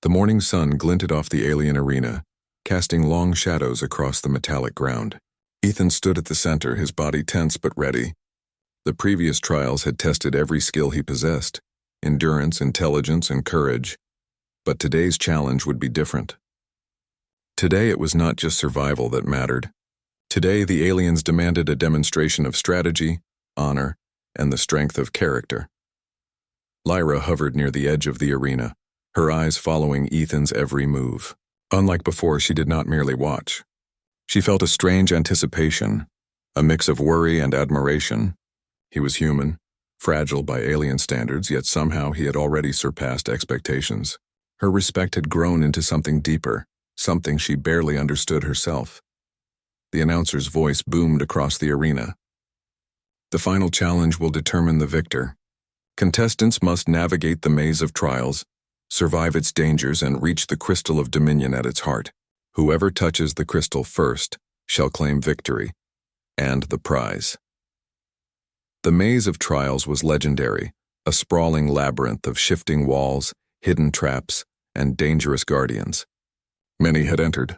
The morning sun glinted off the alien arena, casting long shadows across the metallic ground. Ethan stood at the center, his body tense but ready. The previous trials had tested every skill he possessed: endurance, intelligence, and courage. But today's challenge would be different. Today it was not just survival that mattered. Today the aliens demanded a demonstration of strategy, honor, and the strength of character. Lyra hovered near the edge of the arena, her eyes following Ethan's every move. Unlike before, she did not merely watch. She felt a strange anticipation, a mix of worry and admiration. He was human, fragile by alien standards, yet somehow he had already surpassed expectations. Her respect had grown into something deeper, something she barely understood herself. The announcer's voice boomed across the arena. The final challenge will determine the victor. Contestants must navigate the maze of trials, survive its dangers, and reach the crystal of dominion at its heart. Whoever touches the crystal first shall claim victory, and the prize. The maze of trials was legendary, a sprawling labyrinth of shifting walls, hidden traps, and dangerous guardians. Many had entered.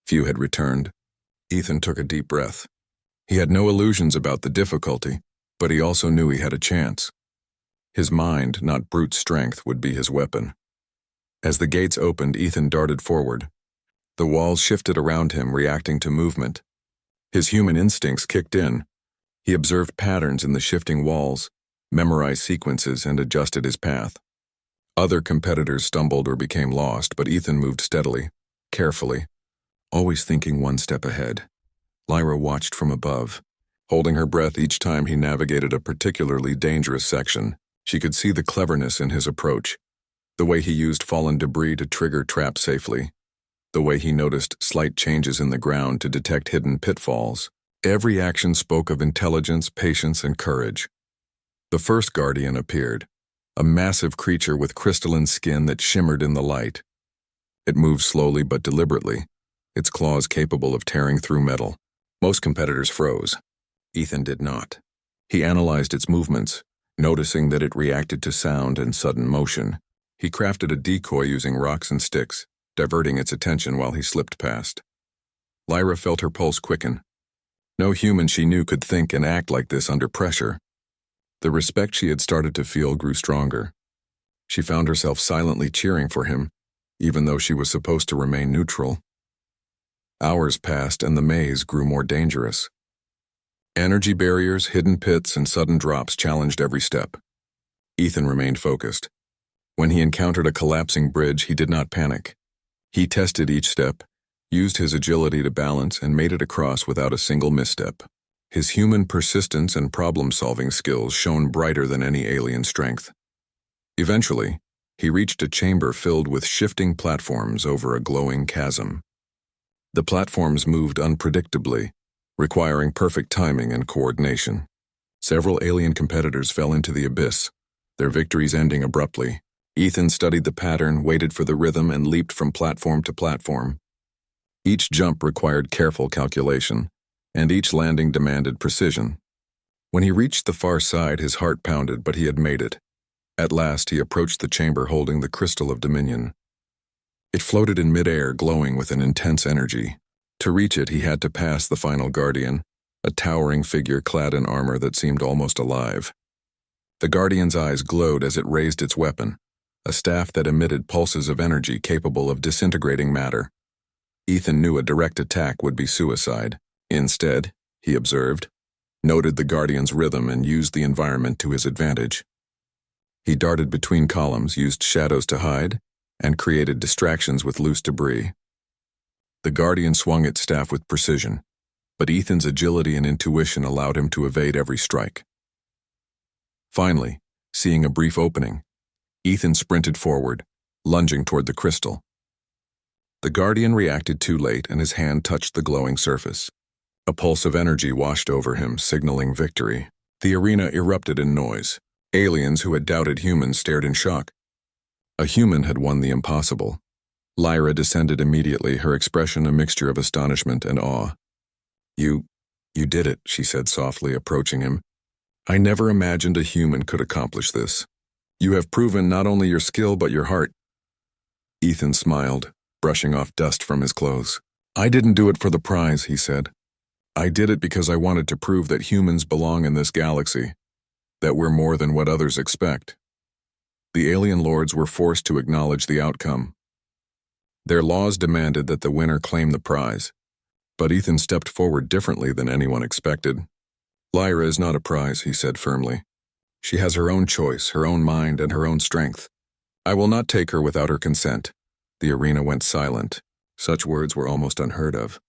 Few had returned. Ethan took a deep breath. He had no illusions about the difficulty, but he also knew he had a chance. His mind, not brute strength, would be his weapon. As the gates opened, Ethan darted forward. The walls shifted around him, reacting to movement. His human instincts kicked in. He observed patterns in the shifting walls, memorized sequences, and adjusted his path. Other competitors stumbled or became lost, but Ethan moved steadily, carefully, always thinking one step ahead. Lyra watched from above, holding her breath each time he navigated a particularly dangerous section. She could see the cleverness in his approach, the way he used fallen debris to trigger traps safely, the way he noticed slight changes in the ground to detect hidden pitfalls. Every action spoke of intelligence, patience, and courage. The first guardian appeared, a massive creature with crystalline skin that shimmered in the light. It moved slowly but deliberately, its claws capable of tearing through metal. Most competitors froze. Ethan did not. He analyzed its movements, noticing that it reacted to sound and sudden motion. He crafted a decoy using rocks and sticks, diverting its attention while he slipped past. Lyra felt her pulse quicken. No human she knew could think and act like this under pressure. The respect she had started to feel grew stronger. She found herself silently cheering for him, even though she was supposed to remain neutral. Hours passed and the maze grew more dangerous. Energy barriers, hidden pits, and sudden drops challenged every step. Ethan remained focused. When he encountered a collapsing bridge, he did not panic. He tested each step, used his agility to balance, and made it across without a single misstep. His human persistence and problem-solving skills shone brighter than any alien strength. Eventually, he reached a chamber filled with shifting platforms over a glowing chasm. The platforms moved unpredictably, requiring perfect timing and coordination. Several alien competitors fell into the abyss, their victories ending abruptly. Ethan studied the pattern, waited for the rhythm, and leaped from platform to platform. Each jump required careful calculation, and each landing demanded precision. When he reached the far side, his heart pounded, but he had made it. At last, he approached the chamber holding the crystal of dominion. It floated in midair, glowing with an intense energy. To reach it, he had to pass the final guardian, a towering figure clad in armor that seemed almost alive. The guardian's eyes glowed as it raised its weapon, a staff that emitted pulses of energy capable of disintegrating matter. Ethan knew a direct attack would be suicide. Instead, he observed, noted the guardian's rhythm, and used the environment to his advantage. He darted between columns, used shadows to hide, and created distractions with loose debris. The guardian swung its staff with precision, but Ethan's agility and intuition allowed him to evade every strike. Finally, seeing a brief opening, Ethan sprinted forward, lunging toward the crystal. The guardian reacted too late, and his hand touched the glowing surface. A pulse of energy washed over him, signaling victory. The arena erupted in noise. Aliens who had doubted humans stared in shock. A human had won the impossible. Lyra descended immediately, her expression a mixture of astonishment and awe. You did it," she said softly, approaching him. "I never imagined a human could accomplish this. You have proven not only your skill but your heart." Ethan smiled, brushing off dust from his clothes. I didn't do it for the prize, he said. I did it because I wanted to prove that humans belong in this galaxy, that we're more than what others expect. The alien lords were forced to acknowledge the outcome. Their laws demanded that the winner claim the prize, but Ethan stepped forward differently than anyone expected. Lyra is not a prize, he said firmly. She has her own choice, her own mind, and her own strength. I will not take her without her consent. The arena went silent. Such words were almost unheard of.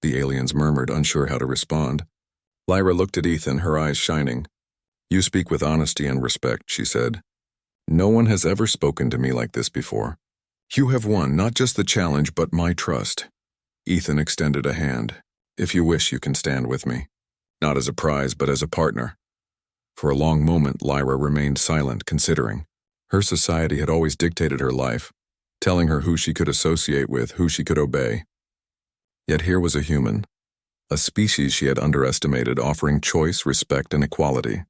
The aliens murmured, unsure how to respond. Lyra looked at Ethan, her eyes shining. You speak with honesty and respect, she said. No one has ever spoken to me like this before. You have won not just the challenge, but my trust. Ethan extended a hand. If you wish, you can stand with me. Not as a prize, but as a partner. For a long moment, Lyra remained silent, considering. Her society had always dictated her life, telling her who she could associate with, who she could obey. Yet here was a human, a species she had underestimated, offering choice, respect, and equality.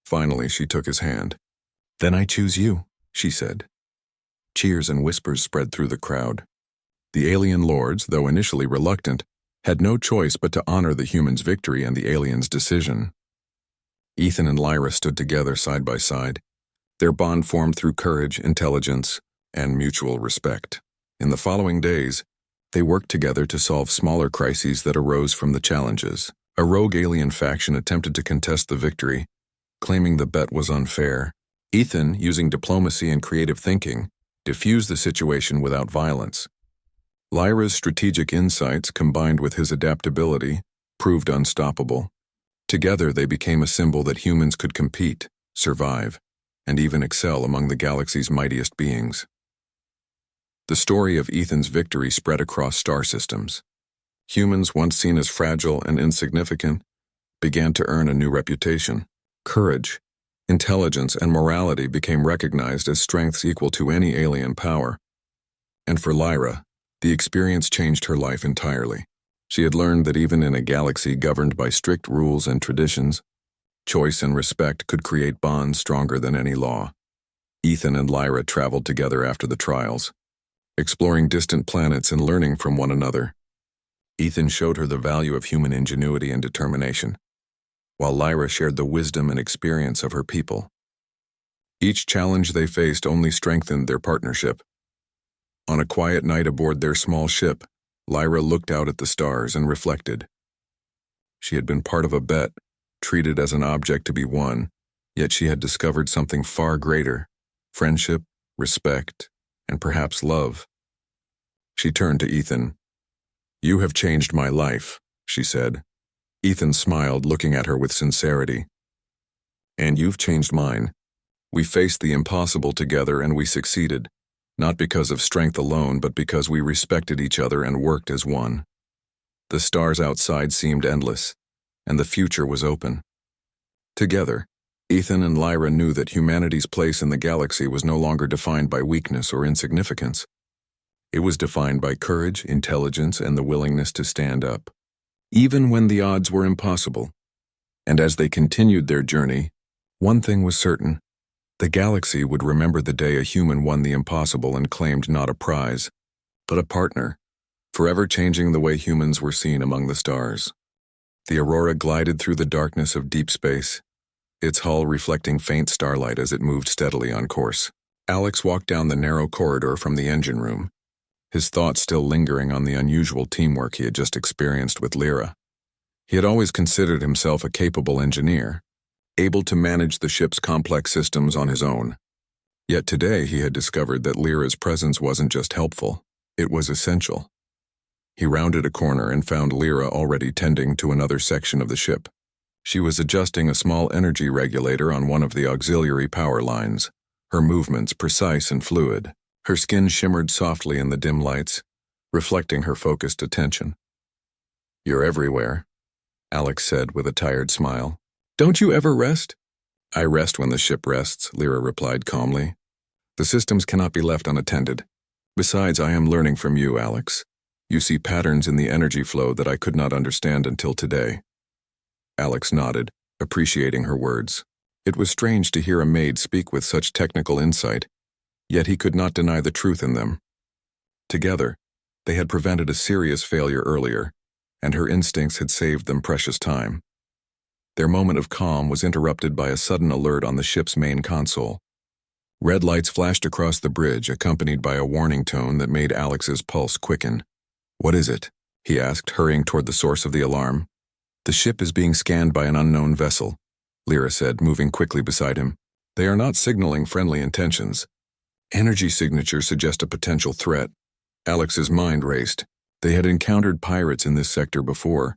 Finally, she took his hand. Then I choose you, she said. Cheers and whispers spread through the crowd. The alien lords, though initially reluctant, had no choice but to honor the human's victory and the alien's decision. Ethan and Lyra stood together side by side, their bond formed through courage, intelligence, and mutual respect. In the following days, they worked together to solve smaller crises that arose from the challenges. A rogue alien faction attempted to contest the victory, claiming the bet was unfair. Ethan, using diplomacy and creative thinking, diffused the situation without violence. Lyra's strategic insights, combined with his adaptability, proved unstoppable. Together, they became a symbol that humans could compete, survive, and even excel among the galaxy's mightiest beings. The story of Ethan's victory spread across star systems. Humans, once seen as fragile and insignificant, began to earn a new reputation. Courage, intelligence, and morality became recognized as strengths equal to any alien power. And for Lyra, the experience changed her life entirely. She had learned that even in a galaxy governed by strict rules and traditions, choice and respect could create bonds stronger than any law. Ethan and Lyra traveled together after the trials, exploring distant planets and learning from one another. Ethan showed her the value of human ingenuity and determination, while Lyra shared the wisdom and experience of her people. Each challenge they faced only strengthened their partnership. On a quiet night aboard their small ship, Lyra looked out at the stars and reflected. She had been part of a bet, treated as an object to be won, yet she had discovered something far greater: friendship, respect, and perhaps love. She turned to Ethan. You have changed my life, she said. Ethan smiled, looking at her with sincerity. And you've changed mine. We faced the impossible together and we succeeded, not because of strength alone, but because we respected each other and worked as one. The stars outside seemed endless, and the future was open. Together, Ethan and Lyra knew that humanity's place in the galaxy was no longer defined by weakness or insignificance. It was defined by courage, intelligence, and the willingness to stand up, even when the odds were impossible. And as they continued their journey, one thing was certain: the galaxy would remember the day a human won the impossible and claimed not a prize, but a partner, forever changing the way humans were seen among the stars. The Aurora glided through the darkness of deep space, its hull reflecting faint starlight as it moved steadily on course. Alex walked down the narrow corridor from the engine room, his thoughts still lingering on the unusual teamwork he had just experienced with Lyra. He had always considered himself a capable engineer, able to manage the ship's complex systems on his own. Yet today he had discovered that Lyra's presence wasn't just helpful, it was essential. He rounded a corner and found Lyra already tending to another section of the ship. She was adjusting a small energy regulator on one of the auxiliary power lines, her movements precise and fluid. Her skin shimmered softly in the dim lights, reflecting her focused attention. You're everywhere, Alex said with a tired smile. Don't you ever rest? I rest when the ship rests, Lyra replied calmly. The systems cannot be left unattended. Besides, I am learning from you, Alex. You see patterns in the energy flow that I could not understand until today. Alex nodded, appreciating her words. It was strange to hear a maid speak with such technical insight, yet he could not deny the truth in them. Together, they had prevented a serious failure earlier, and her instincts had saved them precious time. Their moment of calm was interrupted by a sudden alert on the ship's main console. Red lights flashed across the bridge, accompanied by a warning tone that made Alex's pulse quicken. "What is it?" he asked, hurrying toward the source of the alarm. "The ship is being scanned by an unknown vessel," Lyra said, moving quickly beside him. "They are not signaling friendly intentions. Energy signatures suggest a potential threat." Alex's mind raced. They had encountered pirates in this sector before,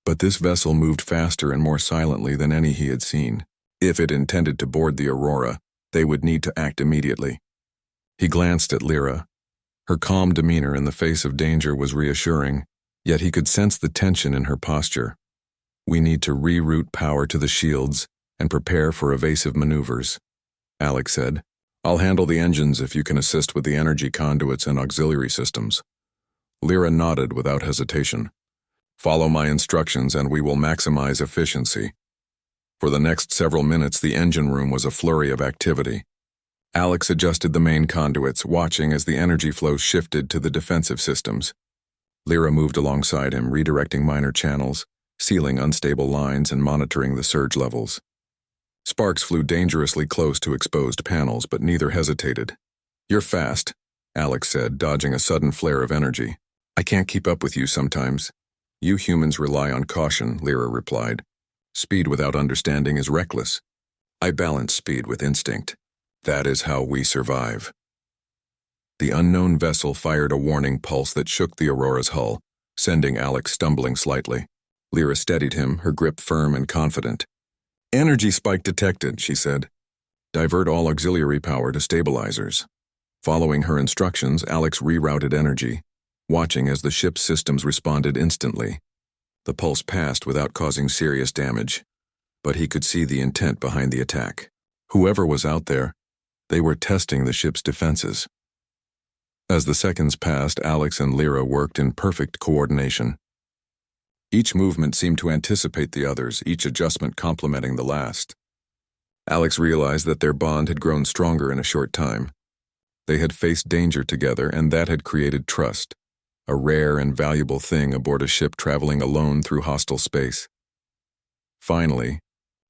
but this vessel moved faster and more silently than any he had seen. If it intended to board the Aurora, they would need to act immediately. He glanced at Lyra. Her calm demeanor in the face of danger was reassuring, yet he could sense the tension in her posture. "We need to reroute power to the shields and prepare for evasive maneuvers," Alex said. "I'll handle the engines if you can assist with the energy conduits and auxiliary systems." Lyra nodded without hesitation. "Follow my instructions and we will maximize efficiency." For the next several minutes, the engine room was a flurry of activity. Alex adjusted the main conduits, watching as the energy flow shifted to the defensive systems. Lyra moved alongside him, redirecting minor channels, sealing unstable lines, and monitoring the surge levels. Sparks flew dangerously close to exposed panels, but neither hesitated. "You're fast," Alex said, dodging a sudden flare of energy. "I can't keep up with you sometimes." "You humans rely on caution," Lyra replied. "Speed without understanding is reckless. I balance speed with instinct. That is how we survive." The unknown vessel fired a warning pulse that shook the Aurora's hull, sending Alex stumbling slightly. Lyra steadied him, her grip firm and confident. "Energy spike detected," she said. "Divert all auxiliary power to stabilizers." Following her instructions, Alex rerouted energy, watching as the ship's systems responded instantly. The pulse passed without causing serious damage, but he could see the intent behind the attack. Whoever was out there, they were testing the ship's defenses. As the seconds passed, Alex and Lyra worked in perfect coordination. Each movement seemed to anticipate the others, each adjustment complementing the last. Alex realized that their bond had grown stronger in a short time. They had faced danger together, and that had created trust, a rare and valuable thing aboard a ship traveling alone through hostile space. Finally,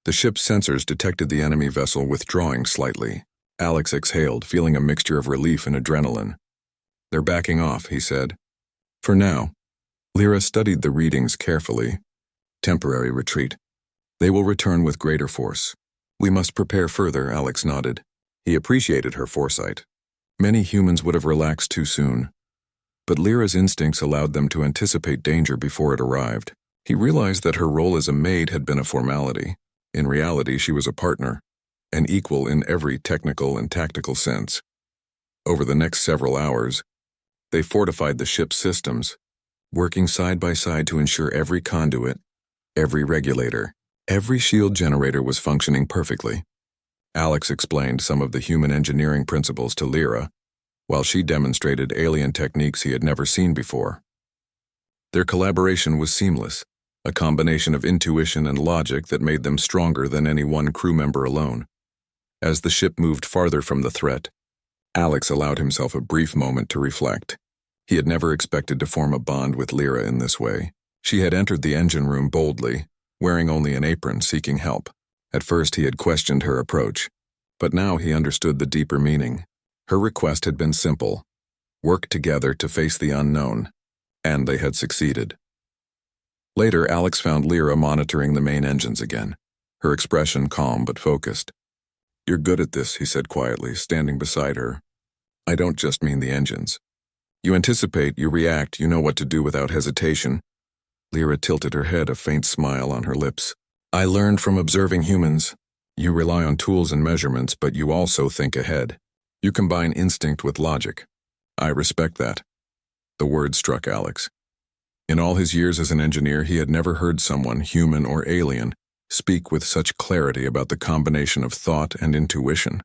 the ship's sensors detected the enemy vessel withdrawing slightly. Alex exhaled, feeling a mixture of relief and adrenaline. "They're backing off," he said. "For now." Lyra studied the readings carefully. "Temporary retreat. They will return with greater force." "We must prepare further," Alex nodded. He appreciated her foresight. Many humans would have relaxed too soon, but Lyra's instincts allowed them to anticipate danger before it arrived. He realized that her role as a maid had been a formality. In reality, she was a partner, an equal in every technical and tactical sense. Over the next several hours, they fortified the ship's systems, working side by side to ensure every conduit, every regulator, every shield generator was functioning perfectly. Alex explained some of the human engineering principles to Lyra, while she demonstrated alien techniques he had never seen before. Their collaboration was seamless, a combination of intuition and logic that made them stronger than any one crew member alone. As the ship moved farther from the threat, Alex allowed himself a brief moment to reflect. He had never expected to form a bond with Lyra in this way. She had entered the engine room boldly, wearing only an apron, seeking help. At first he had questioned her approach, but now he understood the deeper meaning. Her request had been simple: work together to face the unknown, and they had succeeded. Later, Alex found Lyra monitoring the main engines again, her expression calm but focused. "You're good at this," he said quietly, standing beside her. "I don't just mean the engines. You anticipate, you react, you know what to do without hesitation." Lyra tilted her head, a faint smile on her lips. "I learned from observing humans. You rely on tools and measurements, but you also think ahead. You combine instinct with logic. I respect that." The word struck Alex. In all his years as an engineer, he had never heard someone, human or alien, speak with such clarity about the combination of thought and intuition.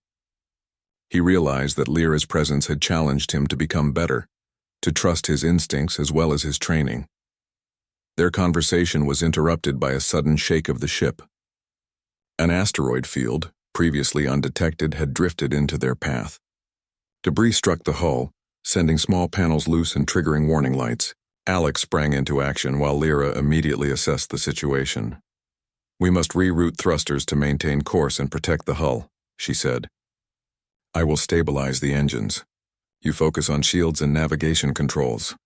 He realized that Lyra's presence had challenged him to become better, to trust his instincts as well as his training. Their conversation was interrupted by a sudden shake of the ship. An asteroid field, previously undetected, had drifted into their path. Debris struck the hull, sending small panels loose and triggering warning lights. Alex sprang into action while Lyra immediately assessed the situation. "We must reroute thrusters to maintain course and protect the hull," she said. "I will stabilize the engines. You focus on shields and navigation controls."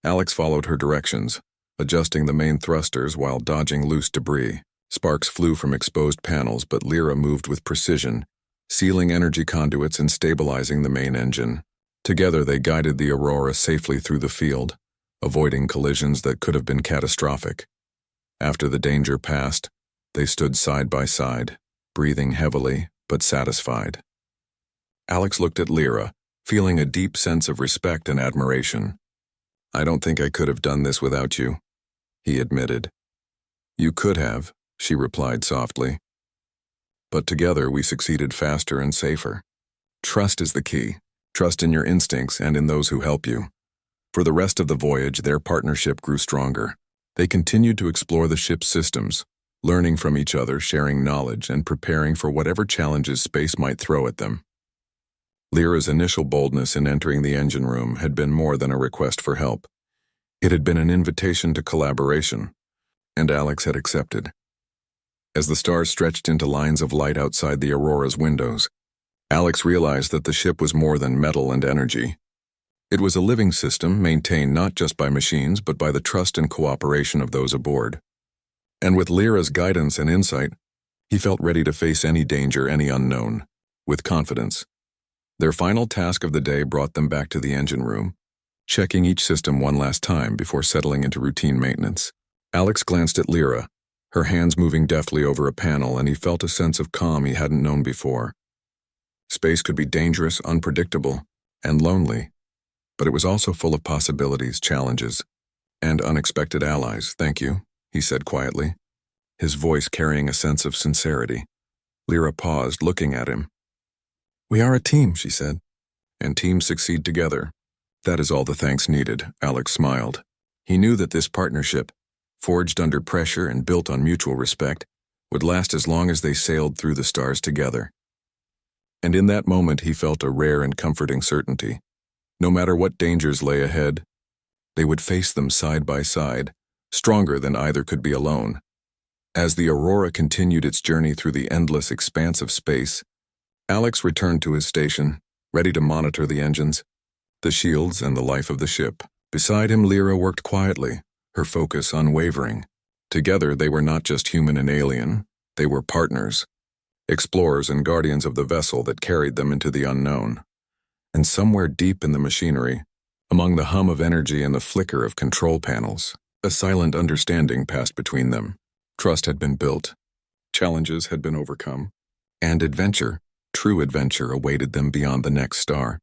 Alex followed her directions, adjusting the main thrusters while dodging loose debris. Sparks flew from exposed panels, but Lyra moved with precision, sealing energy conduits and stabilizing the main engine. Together they guided the Aurora safely through the field, avoiding collisions that could have been catastrophic. After the danger passed, they stood side by side, breathing heavily but satisfied. Alex looked at Lyra, feeling a deep sense of respect and admiration. "I don't think I could have done this without you," he admitted. "You could have," she replied softly. "But together we succeeded faster and safer. Trust is the key. Trust in your instincts and in those who help you." For the rest of the voyage, their partnership grew stronger. They continued to explore the ship's systems, learning from each other, sharing knowledge, and preparing for whatever challenges space might throw at them. Lyra's initial boldness in entering the engine room had been more than a request for help. It had been an invitation to collaboration, and Alex had accepted. As the stars stretched into lines of light outside the Aurora's windows, Alex realized that the ship was more than metal and energy. It was a living system maintained not just by machines but by the trust and cooperation of those aboard. And with Lyra's guidance and insight, he felt ready to face any danger, any unknown, with confidence. Their final task of the day brought them back to the engine room, checking each system one last time before settling into routine maintenance. Alex glanced at Lyra, her hands moving deftly over a panel, and he felt a sense of calm he hadn't known before. Space could be dangerous, unpredictable, and lonely, but it was also full of possibilities, challenges, and unexpected allies. "Thank you," he said quietly, his voice carrying a sense of sincerity. Lyra paused, looking at him. "We are a team," she said, "and teams succeed together." "That is all the thanks needed," Alex smiled. He knew that this partnership, forged under pressure and built on mutual respect, would last as long as they sailed through the stars together. And in that moment he felt a rare and comforting certainty. No matter what dangers lay ahead, they would face them side by side, stronger than either could be alone. As the Aurora continued its journey through the endless expanse of space, Alex returned to his station, ready to monitor the engines, the shields, and the life of the ship. Beside him, Lyra worked quietly, her focus unwavering. Together, they were not just human and alien, they were partners, explorers and guardians of the vessel that carried them into the unknown. And somewhere deep in the machinery, among the hum of energy and the flicker of control panels, a silent understanding passed between them. Trust had been built, challenges had been overcome, and adventure, true adventure, awaited them beyond the next star.